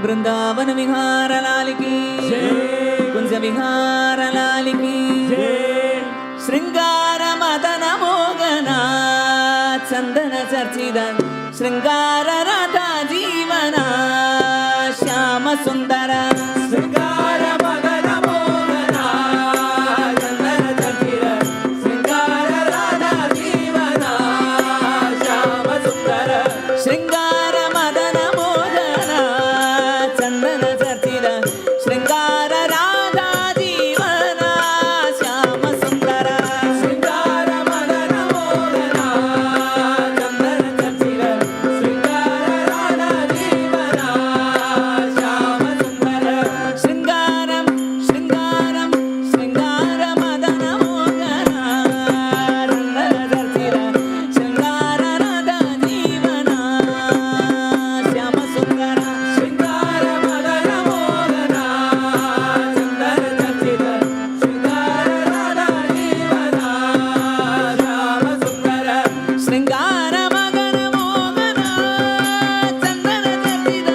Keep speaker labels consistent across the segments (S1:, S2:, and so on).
S1: वृंदावन विहार लाल की कुंज विहार लाल की श्रृंगार मदन मोगना चंदन चर्चित श्रृंगार राधा जीवना श्याम सुंदर श्रृंगार मदन मोगना चंदन चर्चित श्रृंगार राधा जीवना श्याम सुंदर श्रृंगार मदन मोगना चंदन चर्चित श्रृंगार राधा जीवना श्याम सुंदर श्रृंगार मदन मोगना चंदन चर्चित श्रृंगार राधा जीवना श्याम सुंदर श्रृंगारम श्रृंगारम श्रृंगार मदन मोगना चंदन चर्चित श्रृंगार राधा जीवना श्याम सुंदर श्रृंगार मदन मोगना चंदन चर्चित श्रृंगार राधा जीवना श्याम सुंदर श्रृंगार मदन मोगना चंदन चर्चित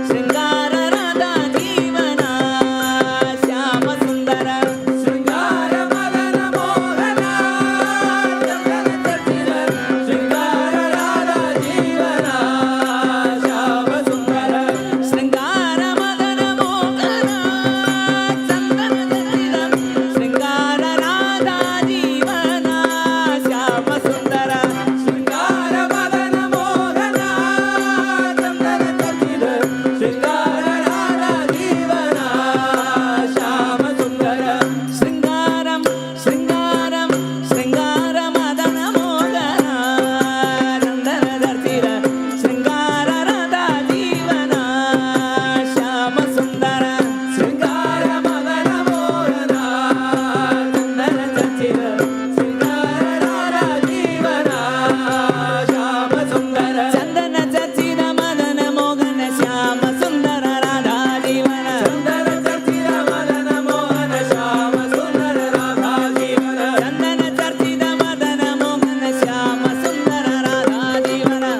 S1: श्रृंगार राधा जीवना श्याम सुंदर श्रृंगार मदन मोगना चंदन चर्चित श्रृंगार राधा जीवना श्याम सुंदर श्रृंगार मदन मोगना चंदन चर्चित श्रृंगार राधा जीवना श्याम सुंदर श्रृंगार मदन मोगना चंदन चर्चित श्रृंगार राधा जीवना श्याम सुंदर श्रृंगारम श्रृंगारम श्रृंगार मदन मोगना चंदन चर्चित श्रृंगार राधा जीवना श्याम सुंदर श्रृंगार मदन मोगना चंदन चर्चित श्रृंगार राधा जीवना श्याम सुंदर चंदन चर्चित मदन मोगन श्याम सुंदर राधा जीवना चंदन चर्चित मदन मोहन श्याम सुंदर राधा जीवना चंदन चर्चित मदन मोहन श्याम सुंदर राधा जीवना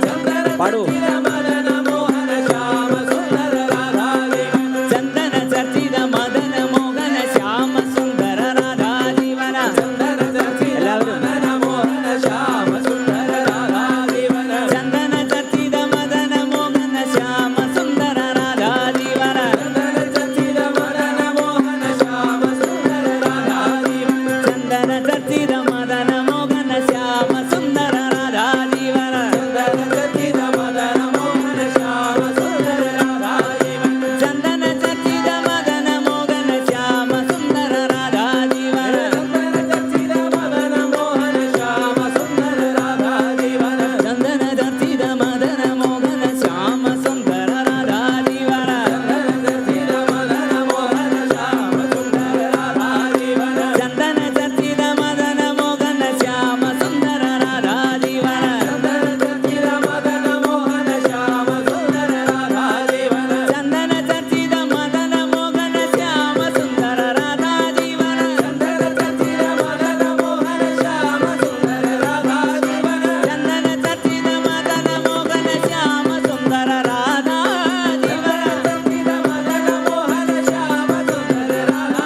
S1: पाडू मदन मोहन श्याम सुंदर राधा जीवना चंदन चर्चित मदन मोहन श्याम सुंदर राधा जीवना चंदन चर्चित मदन मोहन श्याम सुंदर राधा जीवना चंदन चर्चित मदन मोहन श्याम सुंदर राधा जीवना चंदन चर्चित मदन मोहन श्याम सुंदर राधा जीवना चंदन चर्चित मदन मोहन श्याम सुंदर राधा जीवना चंदन चर्चित मदन मोहन श्याम सुंदर राधा जीवना चंदन चर्चित मदन मोहन श्याम सुंदर राधा जीवना चंदन चर्चित मदन मोहन श्याम सुंदर राधा जीवना चंदन चर्चित मदन मोहन श्याम सुंदर राधा जीवना चंदन चर्चित मदन मोहन श्याम सुंदर राधा जीवना चंदन चर्चित मदन मोहन श्याम सुंदर राधा जीवना चंदन चर्चित मदन मोहन श्याम सुंदर राधा जीवना चंदन चर्चित मदन मोहन श्याम सुंदर राधा जीवना चंदन चर्चित मदन मोहन श्याम सुंदर राधा जीवना चंदन चर्चित मदन मोहन श्याम सुंदर राधा जीवना चंदन चर्चित मदन मोहन श्याम सुंदर राधा जीवना चंदन चर्चित मदन मोहन श्याम सुंदर राधा जीवना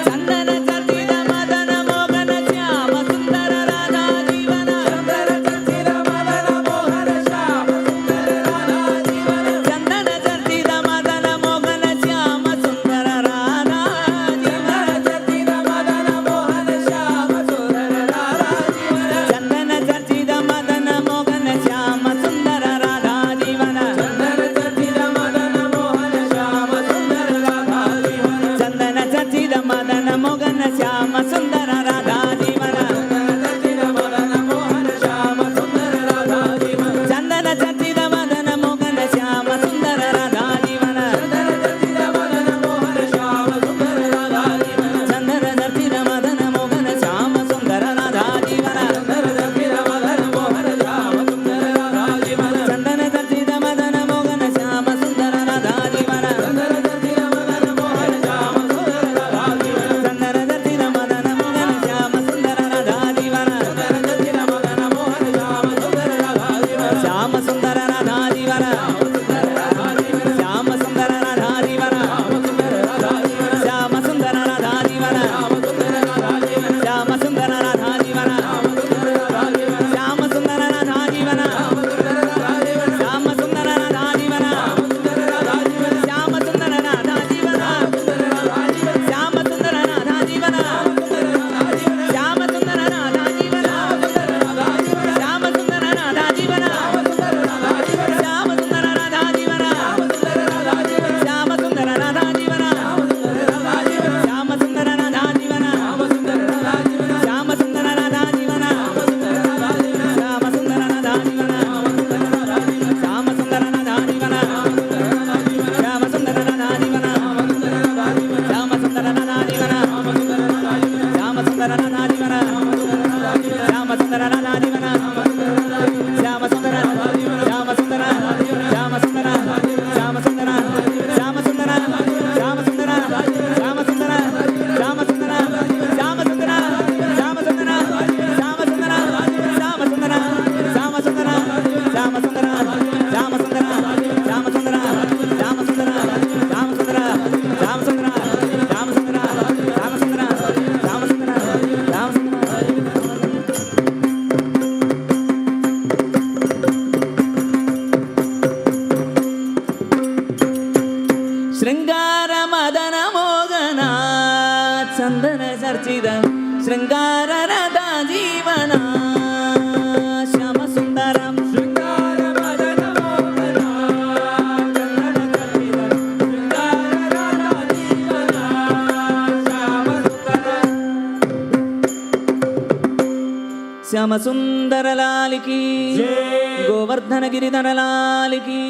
S1: चंदन चर्चित मदन मोहन श्याम सुंदर राधा जीवना चंदन चर्चित मदन मोहन श्याम सुंदर राधा जीवना चंदन चर्चित मदन मोहन श्याम सुंदर राधा जीवना चंदन चर्चित मदन मोहन श्याम सुंदर राधा जीवना चंदन चर्चित मदन मोहन श्याम सुंदर राधा जीवना चंदन चर्चित मदन मोहन श्याम सुंदर राधा जीवना चंदन चर्चित मदन मोहन श्याम सुंदर राधा जीवना चंदन चर्चित मदन मोहन श्याम सुंदर राधा जीवना चंदन चर्चित मदन मोहन श्याम सुंदर राधा जीवना चंदन चर्चित मदन मोहन श्याम सुंदर राधा जीवना चंदन चर्चित मदन मोहन श्याम सुंदर राधा जीवना चंदन चर्चित मदन मोहन श्याम सुंदर राधा जीवना चंदन चर्चित मदन मोहन श्याम सुंदर राधा जीवना चंदन चर्चित मदन मोहन సందన చర్చిత శృంగార రథ జీవన శ్యామ సుందరం శ్యామ సుందర లాలికి గోవర్ధన గిరిధర లాలికి